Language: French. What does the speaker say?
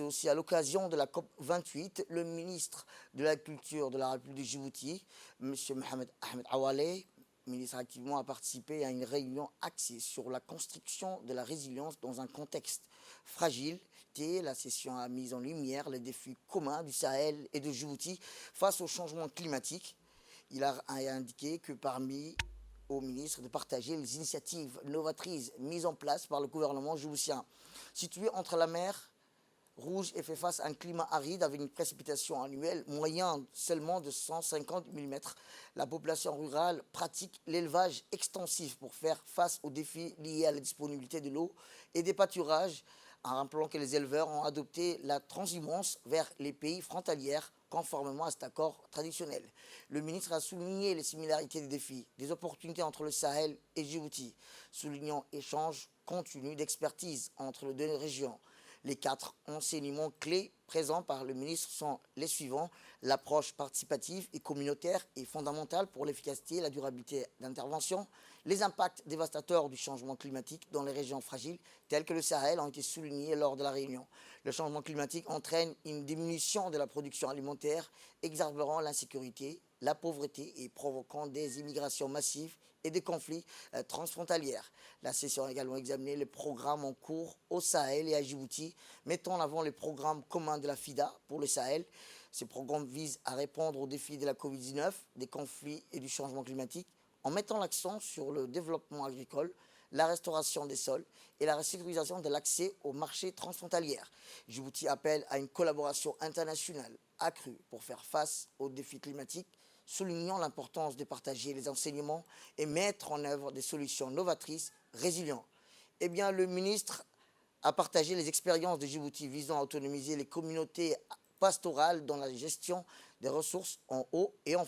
aussi à l'occasion de la COP 28, le ministre de la Culture de la République de Djibouti, M. Mohamed Ahmed Awale, ministre activement, a participé à une réunion axée sur la construction de la résilience dans un contexte fragile. La session a mis en lumière les défis communs du Sahel et de Djibouti face au changement climatique. Il a indiqué que parmi au ministre de partager les initiatives novatrices mises en place par le gouvernement djiboutien. Situé entre la mer Rouge et fait face à un climat aride avec une précipitation annuelle moyenne seulement de 150 mm. La population rurale pratique l'élevage extensif pour faire face aux défis liés à la disponibilité de l'eau et des pâturages, en rappelant que les éleveurs ont adopté la transhumance vers les pays frontaliers conformément à cet accord traditionnel. Le ministre a souligné les similarités des défis, des opportunités entre le Sahel et Djibouti, soulignant échanges continus d'expertise entre les deux régions. Les 4 enseignements clés présents par le ministre sont les suivants. L'approche participative et communautaire est fondamentale pour l'efficacité et la durabilité d'intervention. Les impacts dévastateurs du changement climatique dans les régions fragiles, telles que le Sahel, ont été soulignés lors de la réunion. Le changement climatique entraîne une diminution de la production alimentaire, exacerbant l'insécurité, la pauvreté et provoquant des immigrations massives et des conflits transfrontaliers. La session a également examiné les programmes en cours au Sahel et à Djibouti, mettant en avant les programmes communs de la FIDA pour le Sahel. Ces programmes visent à répondre aux défis de la Covid-19, des conflits et du changement climatique, en mettant l'accent sur le développement agricole, la restauration des sols et la sécurisation de l'accès aux marchés transfrontaliers. Djibouti appelle à une collaboration internationale accrue pour faire face aux défis climatiques, soulignant l'importance de partager les enseignements et mettre en œuvre des solutions novatrices, résilientes. Eh bien, le ministre a partagé les expériences de Djibouti visant à autonomiser les communautés pastorales dans la gestion des ressources en eau et en